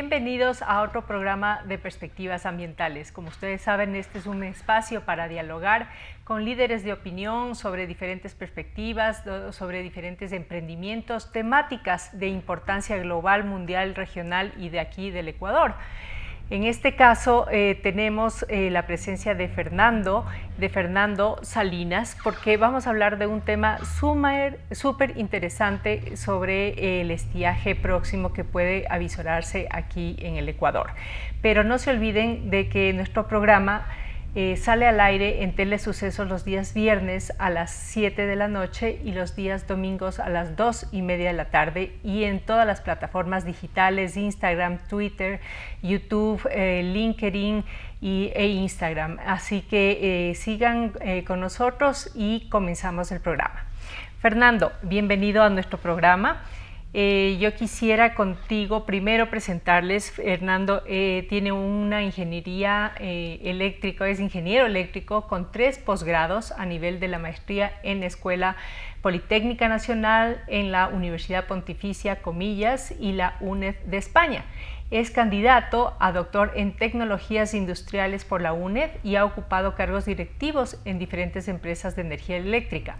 Bienvenidos a otro programa de Perspectivas Ambientales. Como ustedes saben, este es un espacio para dialogar con líderes de opinión sobre diferentes perspectivas, sobre diferentes emprendimientos, temáticas de importancia global, mundial, regional y de aquí del Ecuador. En este caso tenemos la presencia de Fernando Salinas, porque vamos a hablar de un tema súper interesante sobre el estiaje próximo que puede avisorarse aquí en el Ecuador. Pero no se olviden de que nuestro programa sale al aire en Telesucesos los días viernes a las 7 de la noche y los días domingos a las 2:30 de la tarde, y en todas las plataformas digitales: Instagram, Twitter, YouTube, LinkedIn e Instagram. Así que sigan con nosotros y comenzamos el programa. Fernando, bienvenido a nuestro programa. Yo quisiera contigo primero presentarles. Fernando tiene una ingeniería eléctrica, es ingeniero eléctrico con 3 posgrados a nivel de la maestría en Escuela Politécnica Nacional, en la Universidad Pontificia Comillas y la UNED de España. Es candidato a doctor en tecnologías industriales por la UNED y ha ocupado cargos directivos en diferentes empresas de energía eléctrica.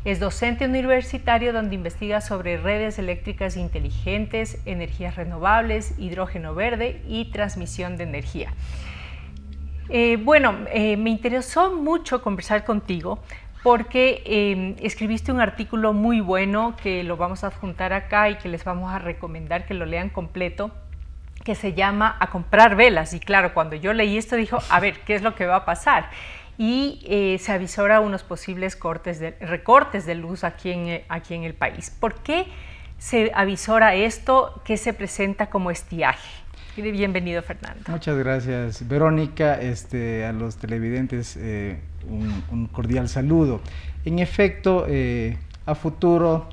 Es docente universitario donde investiga sobre redes eléctricas inteligentes, energías renovables, hidrógeno verde y transmisión de energía. Me interesó mucho conversar contigo porque escribiste un artículo muy bueno que lo vamos a adjuntar acá y que les vamos a recomendar que lo lean completo, que se llama A comprar velas. Y claro, cuando yo leí esto dijo, a ver, ¿qué es lo que va a pasar? Y se avisora unos posibles recortes de luz aquí en el país. ¿Por qué se avisora esto? ¿Qué se presenta como estiaje? Bienvenido, Fernando. Muchas gracias, Verónica. A los televidentes un cordial saludo. En efecto, a futuro,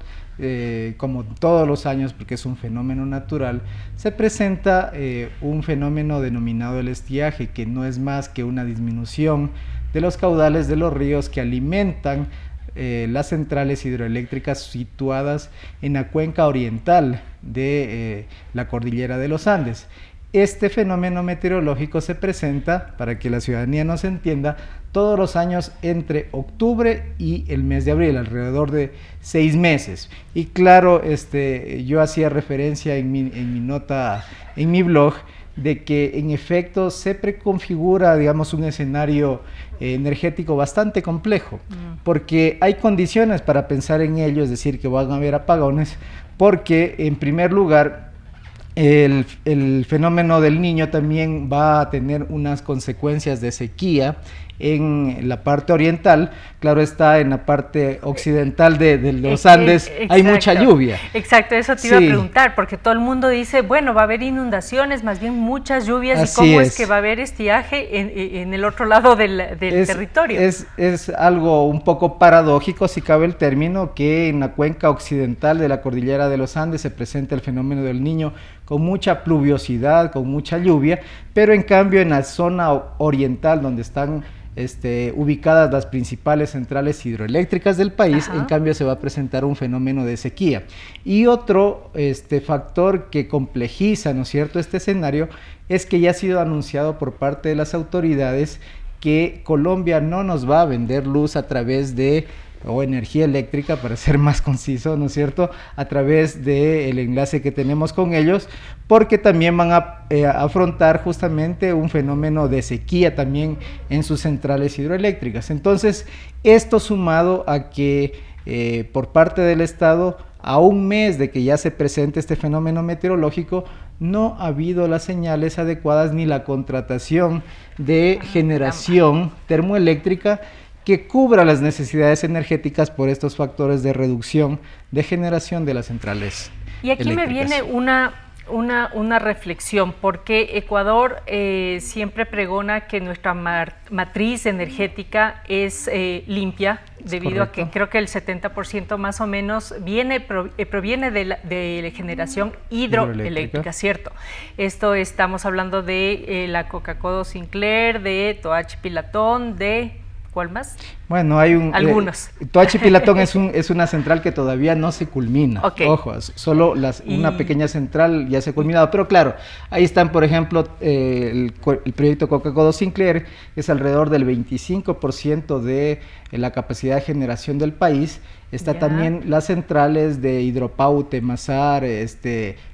como todos los años, porque es un fenómeno natural, se presenta un fenómeno denominado el estiaje, que no es más que una disminución de los caudales de los ríos que alimentan las centrales hidroeléctricas situadas en la cuenca oriental de la cordillera de los Andes. Este fenómeno meteorológico se presenta, para que la ciudadanía nos entienda, todos los años entre octubre y el mes de abril, alrededor de 6 meses. Y claro, yo hacía referencia en mi nota, en mi blog, de que en efecto se preconfigura, digamos, un escenario energético bastante complejo, porque hay condiciones para pensar en ello, es decir, que van a haber apagones, porque en primer lugar, el fenómeno del Niño también va a tener unas consecuencias de sequía en la parte oriental. Claro está, en la parte occidental de los Andes hay mucha lluvia. Exacto, eso te iba a preguntar, porque todo el mundo dice, bueno, va a haber inundaciones, más bien muchas lluvias. Así ¿y cómo es que va a haber estiaje en el otro lado del territorio? Es algo un poco paradójico, si cabe el término, que en la cuenca occidental de la cordillera de los Andes se presenta el fenómeno del Niño con mucha pluviosidad, con mucha lluvia, pero en cambio en la zona oriental, donde están ubicadas las principales centrales hidroeléctricas del país, en cambio se va a presentar un fenómeno de sequía. Y otro factor que complejiza, ¿no es cierto?, este escenario, es que ya ha sido anunciado por parte de las autoridades que Colombia no nos va a vender luz a través de energía eléctrica, para ser más conciso, ¿no es cierto?, a través del enlace que tenemos con ellos, porque también van a afrontar justamente un fenómeno de sequía también en sus centrales hidroeléctricas. Entonces, esto sumado a que por parte del Estado, a un mes de que ya se presente este fenómeno meteorológico, no ha habido las señales adecuadas ni la contratación de generación termoeléctrica que cubra las necesidades energéticas por estos factores de reducción de generación de las centrales eléctricas. Y aquí me viene una reflexión, porque Ecuador siempre pregona que nuestra matriz energética es limpia, debido a que creo que el 70% más o menos proviene de la generación hidroeléctrica, ¿cierto? Esto estamos hablando de la Coca-Cola Sinclair, de Toachi Pilatón, de ¿Cuál más? Bueno, hay algunos. Toachi Pilatón es una central que todavía no se culmina. Okay. Ojo, solo una pequeña central ya se ha culminado. Pero claro, ahí están, por ejemplo, el proyecto Coca-Cola Sinclair, es alrededor del 25% de la capacidad de generación del país. Está también las centrales de Hidropaute, Mazar,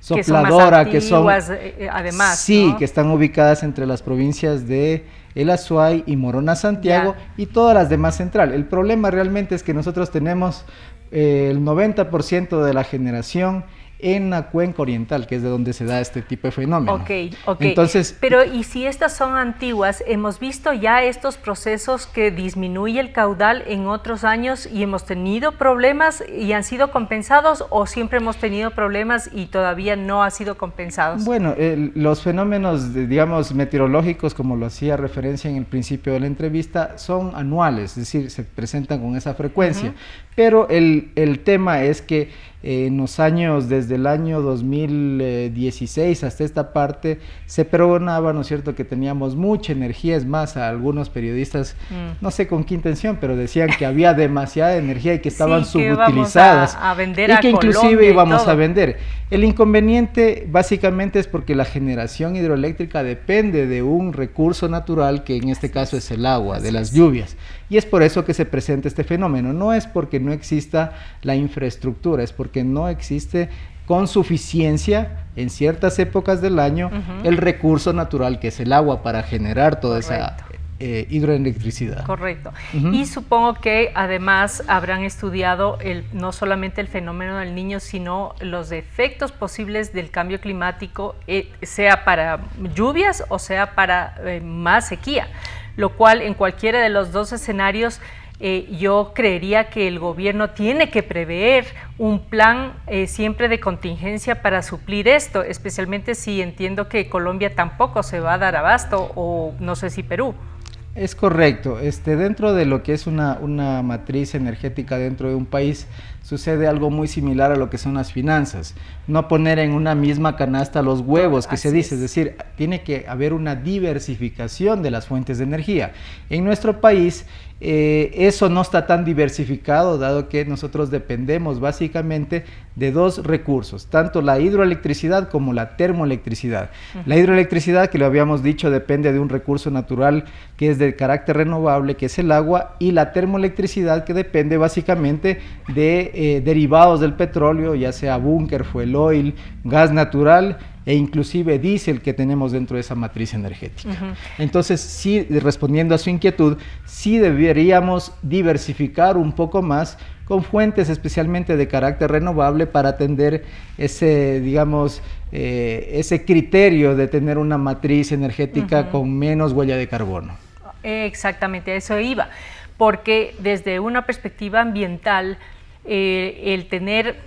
Sopladora, que son más antiguas, además. Sí, ¿no? que están ubicadas entre las provincias de El Azuay y Morona Santiago y todas las demás centrales. El problema realmente es que nosotros tenemos el 90% de la generación en la cuenca oriental, que es de donde se da este tipo de fenómeno. Ok. Entonces, pero y si estas son antiguas, hemos visto ya estos procesos que disminuye el caudal en otros años y hemos tenido problemas y han sido compensados, o siempre hemos tenido problemas y todavía no ha sido compensados. Bueno, los fenómenos, digamos, meteorológicos, como lo hacía referencia en el principio de la entrevista, son anuales, es decir, se presentan con esa frecuencia. Pero el tema es que en los años, desde el año 2016 hasta esta parte, se pregonaba, ¿no es cierto?, que teníamos mucha energía. Es más, a algunos periodistas, no sé con qué intención, pero decían que había demasiada energía y que estaban subutilizadas, a vender y que inclusive Colombia íbamos a vender. El inconveniente básicamente es porque la generación hidroeléctrica depende de un recurso natural, que en este caso es el agua, de las lluvias. Y es por eso que se presenta este fenómeno. No es porque no exista la infraestructura, es porque no existe con suficiencia en ciertas épocas del año el recurso natural, que es el agua, para generar toda esa hidroelectricidad. Correcto. Y supongo que además habrán estudiado no solamente el fenómeno del Niño, sino los efectos posibles del cambio climático, sea para lluvias o sea para más sequía, lo cual en cualquiera de los dos escenarios yo creería que el gobierno tiene que prever un plan siempre de contingencia para suplir esto, especialmente si entiendo que Colombia tampoco se va a dar abasto, o no sé si Perú. Es correcto. Dentro de lo que es una matriz energética dentro de un país, sucede algo muy similar a lo que son las finanzas. No poner en una misma canasta los huevos, que se dice, es decir, tiene que haber una diversificación de las fuentes de energía. En nuestro país eso no está tan diversificado, dado que nosotros dependemos básicamente de dos recursos, tanto la hidroelectricidad como la termoelectricidad. La hidroelectricidad, que lo habíamos dicho, depende de un recurso natural que es de carácter renovable, que es el agua, y la termoelectricidad, que depende básicamente de derivados del petróleo, ya sea búnker, fuel oil, gas natural e inclusive diésel, que tenemos dentro de esa matriz energética. Entonces, sí, respondiendo a su inquietud, sí deberíamos diversificar un poco más con fuentes especialmente de carácter renovable, para atender ese, digamos, ese criterio de tener una matriz energética con menos huella de carbono. Exactamente, a eso iba, porque desde una perspectiva ambiental, el tener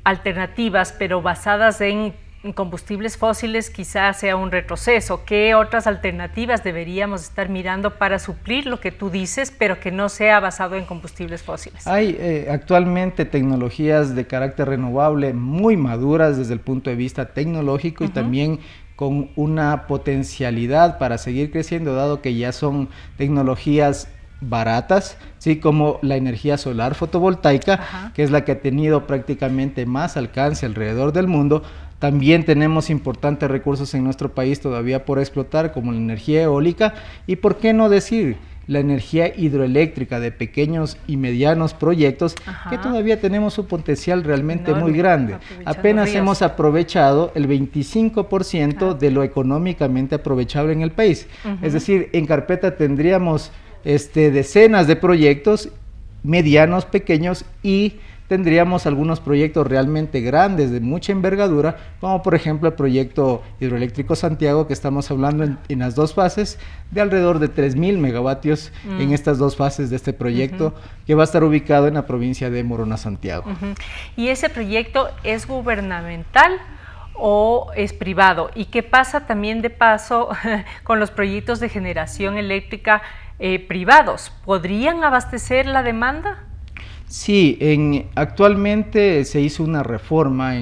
alternativas pero basadas en combustibles fósiles quizás sea un retroceso. ¿Qué otras alternativas deberíamos estar mirando para suplir lo que tú dices, pero que no sea basado en combustibles fósiles? Hay actualmente tecnologías de carácter renovable muy maduras desde el punto de vista tecnológico y también con una potencialidad para seguir creciendo, dado que ya son tecnologías baratas, ¿sí? Como la energía solar fotovoltaica, que es la que ha tenido prácticamente más alcance alrededor del mundo. También tenemos importantes recursos en nuestro país todavía por explotar, como la energía eólica, y por qué no decir la energía hidroeléctrica de pequeños y medianos proyectos, que todavía tenemos un potencial realmente muy grande. Apenas hemos aprovechado el 25% de lo económicamente aprovechable en el país. Es decir, en carpeta tendríamos decenas de proyectos medianos, pequeños, y tendríamos algunos proyectos realmente grandes, de mucha envergadura, como por ejemplo el proyecto hidroeléctrico Santiago, que estamos hablando en las dos fases, de alrededor de 3.000 megavatios en estas dos fases de este proyecto, que va a estar ubicado en la provincia de Morona Santiago. ¿Y ese proyecto es gubernamental o es privado? ¿Y qué pasa también de paso con los proyectos de generación eléctrica privados? ¿Podrían abastecer la demanda? Sí, actualmente se hizo una reforma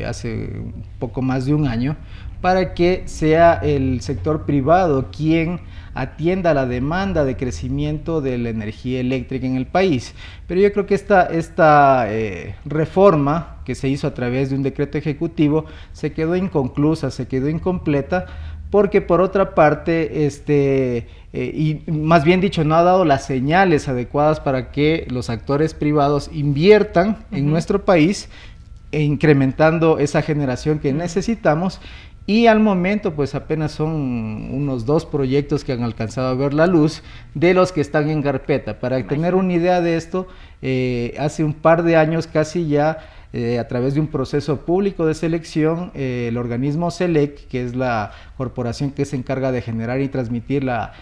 hace un poco más de un año, para que sea el sector privado quien atienda la demanda de crecimiento de la energía eléctrica en el país. Pero yo creo que esta reforma que se hizo a través de un decreto ejecutivo se quedó inconclusa, se quedó incompleta, porque por otra parte, y más bien dicho, no ha dado las señales adecuadas para que los actores privados inviertan en nuestro país, incrementando esa generación que necesitamos. Y al momento pues apenas son unos 2 proyectos que han alcanzado a ver la luz de los que están en carpeta. Para tener una idea de esto, hace un par de años casi ya, a través de un proceso público de selección, el organismo SELEC, que es la corporación que se encarga de generar y transmitir la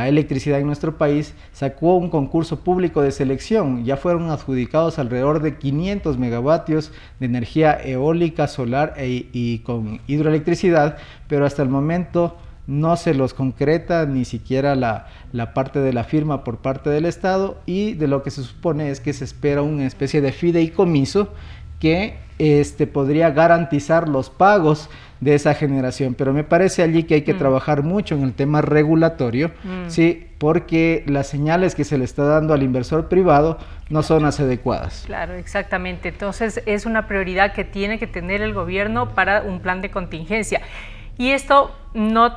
electricidad en nuestro país, sacó un concurso público de selección. Ya fueron adjudicados alrededor de 500 megavatios de energía eólica, solar y con hidroelectricidad, pero hasta el momento no se los concreta ni siquiera la parte de la firma por parte del Estado, y de lo que se supone es que se espera una especie de fideicomiso que podría garantizar los pagos de esa generación. Pero me parece allí que hay que trabajar mucho en el tema regulatorio, ¿sí? Porque las señales que se le está dando al inversor privado no son las adecuadas. Claro, exactamente. Entonces es una prioridad que tiene que tener el gobierno para un plan de contingencia. Y esto no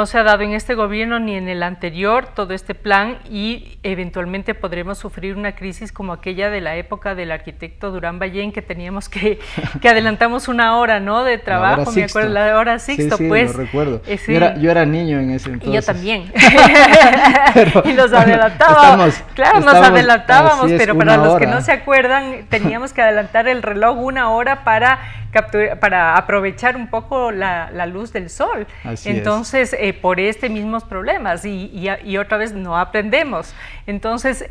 se ha dado en este gobierno ni en el anterior, todo este plan, y eventualmente podremos sufrir una crisis como aquella de la época del arquitecto Durán Ballén, que teníamos que adelantamos una hora, ¿no?, de trabajo, me acuerdo, la hora Sixto, sí, pues. Lo recuerdo. Sí. Yo era niño en ese entonces. Y yo también. Y nos adelantábamos. Nos adelantábamos, pero para los que no se acuerdan, teníamos que adelantar el reloj 1 hora para aprovechar un poco la luz del sol. Entonces, por mismos problemas, y otra vez no aprendemos. Entonces,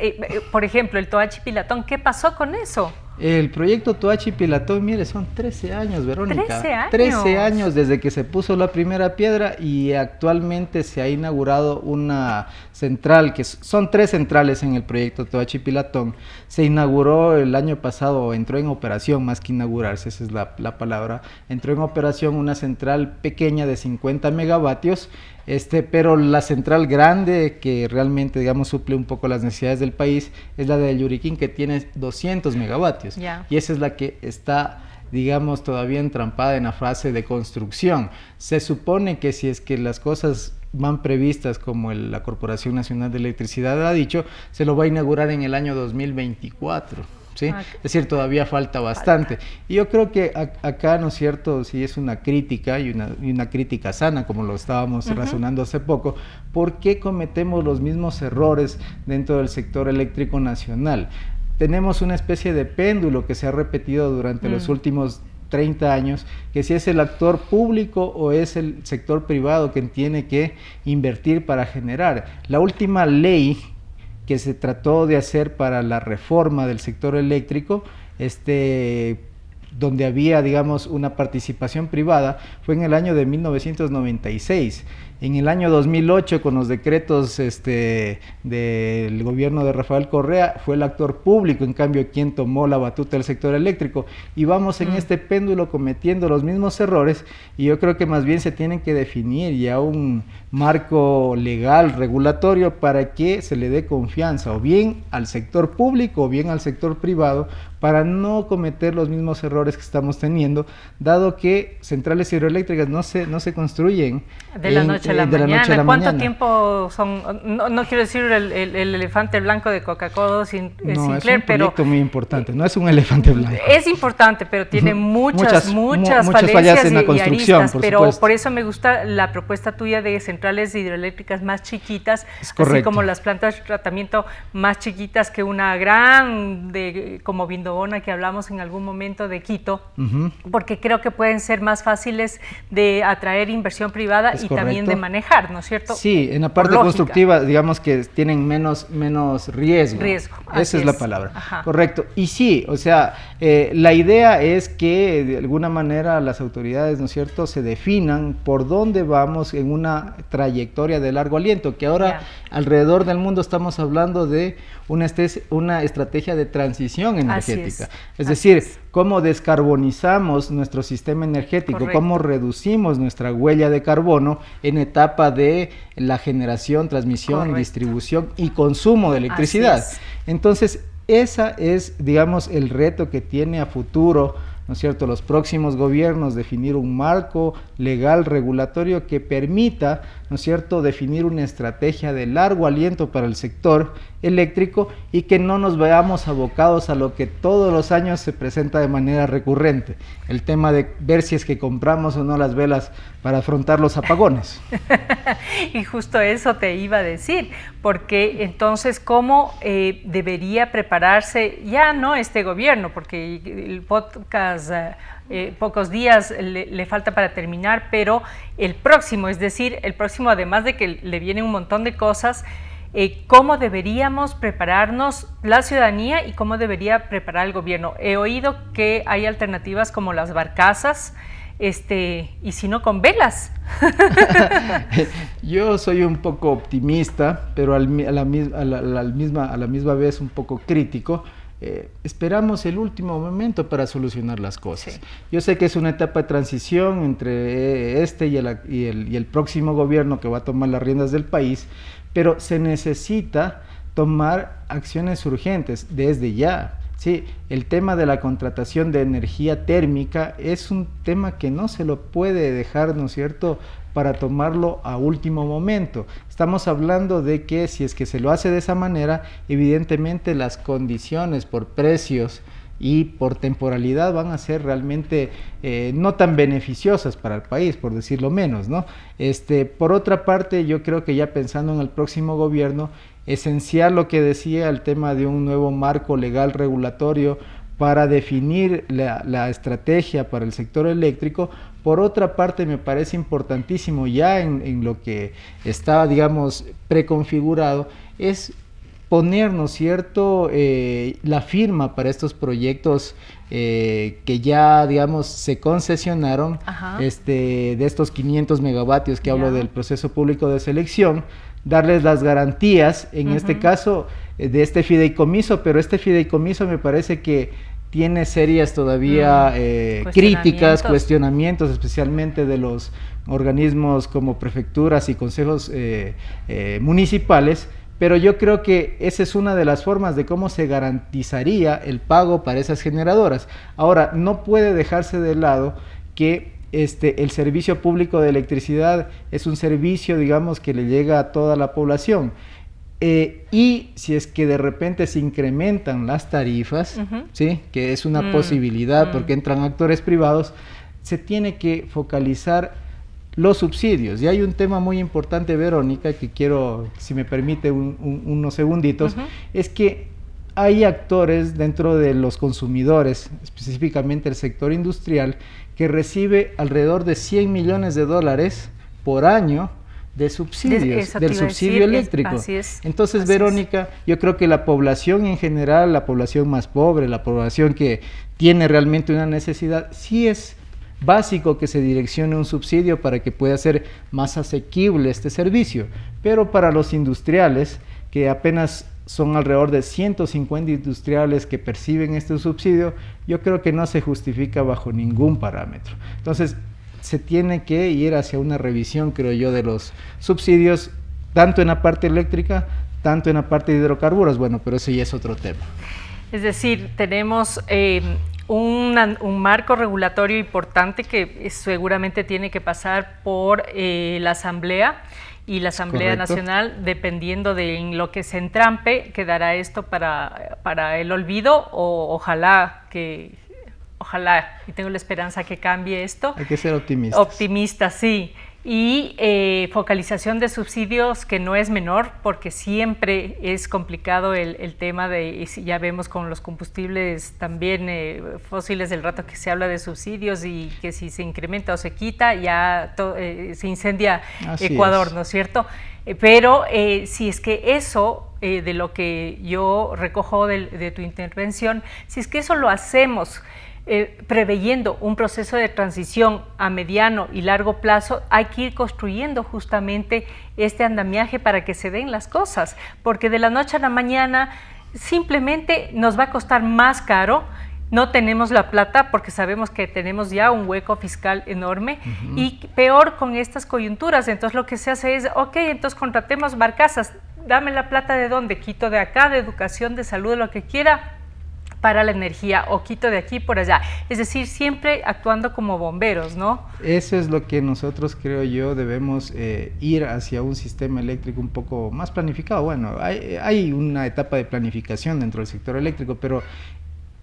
por ejemplo, el Toachi Pilatón, ¿qué pasó con eso? El proyecto Toachi Pilatón, mire, son 13 años, Verónica. 13 años. 13 años desde que se puso la primera piedra, y actualmente se ha inaugurado una central, que son 3 centrales en el proyecto Toachi Pilatón. Se inauguró el año pasado, entró en operación, más que inaugurarse, esa es la palabra. Entró en operación una central pequeña de 50 megavatios, pero la central grande que realmente, digamos, suple un poco las necesidades del país es la de Yuriquín, que tiene 200 megavatios. Y esa es la que está, digamos, todavía entrampada en la fase de construcción. Se supone que si es que las cosas van previstas como la Corporación Nacional de Electricidad ha dicho, se lo va a inaugurar en el año 2024. ¿Sí? Es decir, todavía falta bastante. Y yo creo que acá, ¿no es cierto?, sí es una crítica, y una crítica sana, como lo estábamos razonando hace poco. ¿Por qué cometemos los mismos errores dentro del sector eléctrico nacional? Tenemos una especie de péndulo que se ha repetido durante los últimos 30 años, que si es el actor público o es el sector privado quien tiene que invertir para generar. La última ley que se trató de hacer para la reforma del sector eléctrico, donde había, digamos, una participación privada, fue en el año de 1996. En el año 2008, con los decretos del gobierno de Rafael Correa, fue el actor público, en cambio, quien tomó la batuta del sector eléctrico. Y vamos en este péndulo cometiendo los mismos errores, y yo creo que más bien se tienen que definir ya un marco legal, regulatorio, para que se le dé confianza, o bien al sector público, o bien al sector privado, para no cometer los mismos errores que estamos teniendo, dado que centrales hidroeléctricas no se construyen de la noche a la mañana. ¿Cuánto tiempo son? No quiero decir el elefante blanco de Coca-Cola Sinclair, es un proyecto muy importante, no es un elefante blanco. Es importante, pero tiene muchas fallas en la construcción, aristas, pero por eso me gusta la propuesta tuya de centrales hidroeléctricas más chiquitas, así como las plantas de tratamiento más chiquitas que una gran, como Vindobona, que hablamos en algún momento de Quito, porque creo que pueden ser más fáciles de atraer inversión privada y también de manejar, ¿no es cierto? Sí, en la parte constructiva, digamos que tienen menos riesgo. Esa es la palabra. Correcto. Y sí, o sea, la idea es que de alguna manera las autoridades, ¿no es cierto?, se definan por dónde vamos en una trayectoria de largo aliento, que ahora alrededor del mundo estamos hablando de una estrategia de transición energética. Es decir, cómo descarbonizamos nuestro sistema energético, Correcto. cómo reducimos nuestra huella de carbono en etapa de la generación, transmisión, Correcto. distribución y consumo de electricidad. Así es. Entonces, esa es, digamos, el reto que tiene a futuro, ¿no es cierto?, los próximos gobiernos, definir un marco legal regulatorio que permita, ¿no es cierto?, definir una estrategia de largo aliento para el sector eléctrico y que no nos veamos abocados a lo que todos los años se presenta de manera recurrente, el tema de ver si es que compramos o no las velas para afrontar los apagones. Y justo eso te iba a decir, porque entonces, ¿cómo debería prepararse ya no este gobierno? Porque el podcast, pocos días le falta para terminar, pero el próximo, es decir, el próximo, además de que le viene un montón de cosas, ¿cómo deberíamos prepararnos la ciudadanía y cómo debería preparar el gobierno? He oído que hay alternativas como las barcazas, y si no, con velas. Yo soy un poco optimista, pero a la misma vez un poco crítico. Esperamos el último momento para solucionar las cosas. Sí. Yo sé que es una etapa de transición entre este y el próximo gobierno que va a tomar las riendas del país, pero se necesita tomar acciones urgentes desde ya. Sí, el tema de la contratación de energía térmica es un tema que no se lo puede dejar, ¿no es cierto?, para tomarlo a último momento. Estamos hablando de que si es que se lo hace de esa manera, evidentemente las condiciones por precios y por temporalidad van a ser realmente no tan beneficiosas para el país, por decirlo menos, ¿no? Por otra parte, yo creo que ya pensando en el próximo gobierno, esencial lo que decía el tema de un nuevo marco legal regulatorio para definir la estrategia para el sector eléctrico. Por otra parte, me parece importantísimo ya en lo que está, digamos, preconfigurado, es poner, ¿no es cierto?, la firma para estos proyectos que ya, digamos, se concesionaron, de estos 500 megavatios que hablo del proceso público de selección, darles las garantías, en este caso, de este fideicomiso, pero este fideicomiso me parece que tiene serias todavía críticas, cuestionamientos, especialmente de los organismos como prefecturas y consejos municipales, pero yo creo que esa es una de las formas de cómo se garantizaría el pago para esas generadoras. Ahora, no puede dejarse de lado que el servicio público de electricidad es un servicio, digamos, que le llega a toda la población. Y si es que de repente se incrementan las tarifas, ¿sí?, que es una posibilidad porque entran actores privados, se tiene que focalizar los subsidios. Y hay un tema muy importante, Verónica, que quiero, si me permite unos segunditos, es que hay actores dentro de los consumidores, específicamente el sector industrial, que recibe alrededor de $100 millones por año de subsidios, del subsidio eléctrico. Así es. Entonces, así Verónica, yo creo que la población en general, la población más pobre, la población que tiene realmente una necesidad, sí es básico que se direccione un subsidio para que pueda ser más asequible este servicio. Pero para los industriales, que apenas son alrededor de 150 industriales que perciben este subsidio, yo creo que no se justifica bajo ningún parámetro. Entonces, se tiene que ir hacia una revisión, creo yo, de los subsidios, tanto en la parte eléctrica, tanto en la parte de hidrocarburos. Bueno, pero ese ya es otro tema. Es decir, tenemos un marco regulatorio importante que seguramente tiene que pasar por la Asamblea, y la Asamblea Nacional, dependiendo de en lo que se entrampe, quedará esto para el olvido, o ojalá, y tengo la esperanza que cambie esto. Hay que ser optimistas. Optimistas, sí. Y focalización de subsidios, que no es menor, porque siempre es complicado el tema de, ya vemos con los combustibles también fósiles, del rato que se habla de subsidios y que si se incrementa o se quita, ya se incendia Ecuador, ¿no es cierto? Pero si es que eso, de lo que yo recojo de tu intervención, si es que eso lo hacemos preveyendo un proceso de transición a mediano y largo plazo, hay que ir construyendo justamente este andamiaje para que se den las cosas, porque de la noche a la mañana simplemente nos va a costar más caro no tenemos la plata porque sabemos que tenemos ya un hueco fiscal enorme y peor con estas coyunturas. Entonces lo que se hace es, ok, entonces contratemos barcazas, dame la plata de dónde, quito de acá, de educación, de salud, de lo que quiera, para la energía, o quito de aquí por allá. Es decir, siempre actuando como bomberos, ¿no? Eso es lo que nosotros, creo yo, debemos ir hacia un sistema eléctrico un poco más planificado. Bueno, hay una etapa de planificación dentro del sector eléctrico, pero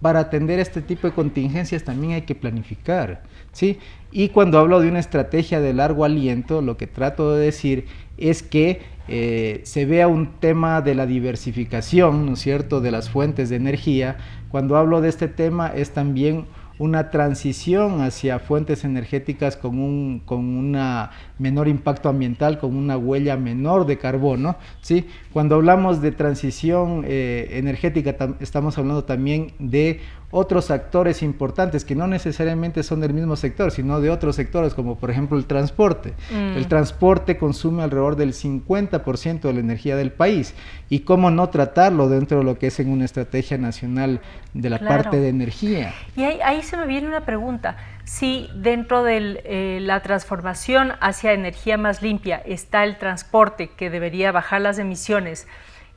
para atender este tipo de contingencias también hay que planificar, ¿sí? Y cuando hablo de una estrategia de largo aliento, lo que trato de decir es que se vea un tema de la diversificación, ¿no es cierto?, de las fuentes de energía. Cuando hablo de este tema es también una transición hacia fuentes energéticas con una menor impacto ambiental, con una huella menor de carbono, ¿sí? Cuando hablamos de transición energética, estamos hablando también de otros actores importantes que no necesariamente son del mismo sector, sino de otros sectores, como por ejemplo el transporte. El transporte consume alrededor del 50% de la energía del país, y cómo no tratarlo dentro de lo que es en una estrategia nacional de la parte de energía. Y ahí se me viene una pregunta: si dentro de la transformación hacia energía más limpia está el transporte, que debería bajar las emisiones,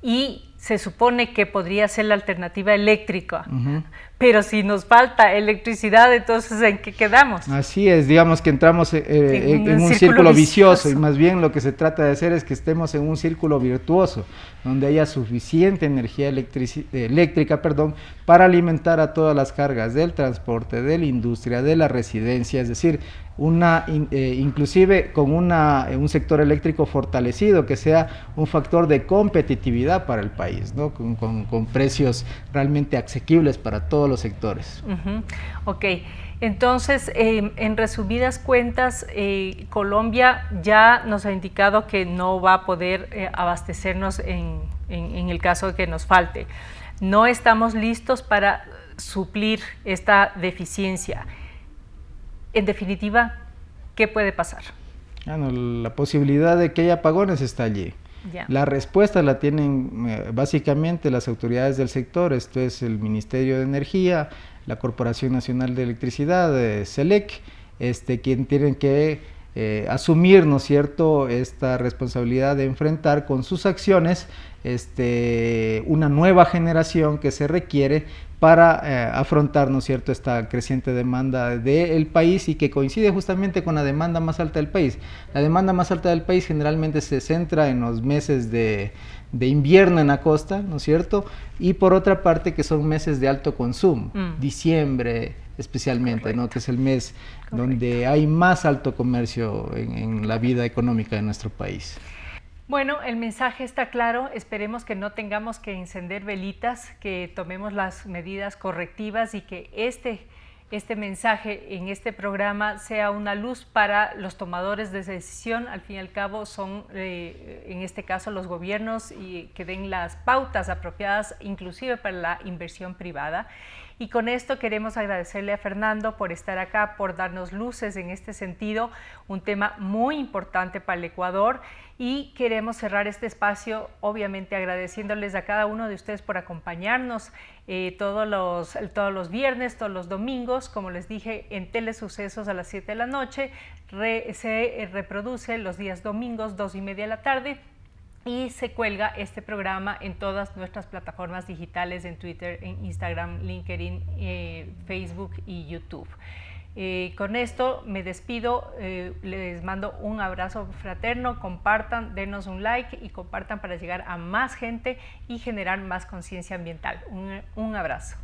y se supone que podría ser la alternativa eléctrica, pero si nos falta electricidad, entonces ¿en qué quedamos? Así es, digamos que entramos en un círculo vicioso, y más bien lo que se trata de hacer es que estemos en un círculo virtuoso, donde haya suficiente energía eléctrica para alimentar a todas las cargas del transporte, de la industria, de la residencia, es decir, inclusive con un sector eléctrico fortalecido, que sea un factor de competitividad para el país, ¿no? Con precios realmente asequibles para todos los sectores. Ok, entonces en resumidas cuentas, Colombia ya nos ha indicado que no va a poder abastecernos en el caso de que nos falte. No estamos listos para suplir esta deficiencia. En definitiva, ¿qué puede pasar? Bueno, la posibilidad de que haya apagones está allí. La respuesta la tienen básicamente las autoridades del sector, esto es el Ministerio de Energía, la Corporación Nacional de Electricidad, CELEC, quien tienen que asumir, ¿no es cierto?, esta responsabilidad de enfrentar con sus acciones una nueva generación que se requiere para afrontar, ¿no es cierto?, esta creciente demanda del país, y que coincide justamente con la demanda más alta del país. La demanda más alta del país generalmente se centra en los meses de invierno en la costa, ¿no es cierto?, y por otra parte que son meses de alto consumo, diciembre especialmente, ¿no?, que es el mes donde hay más alto comercio en la vida económica de nuestro país. Bueno, el mensaje está claro. Esperemos que no tengamos que encender velitas, que tomemos las medidas correctivas, y que este mensaje en este programa sea una luz para los tomadores de decisión. Al fin y al cabo son, en este caso, los gobiernos, y que den las pautas apropiadas, inclusive para la inversión privada. Y con esto queremos agradecerle a Fernando por estar acá, por darnos luces en este sentido, un tema muy importante para el Ecuador, y queremos cerrar este espacio obviamente agradeciéndoles a cada uno de ustedes por acompañarnos todos los viernes, todos los domingos. Como les dije, en Telesucesos a las 7 de la noche, se reproduce los días domingos 2:30 de la tarde, y se cuelga este programa en todas nuestras plataformas digitales, en Twitter, en Instagram, LinkedIn, Facebook y YouTube. Con esto me despido, les mando un abrazo fraterno, compartan, denos un like y compartan para llegar a más gente y generar más conciencia ambiental. Un abrazo.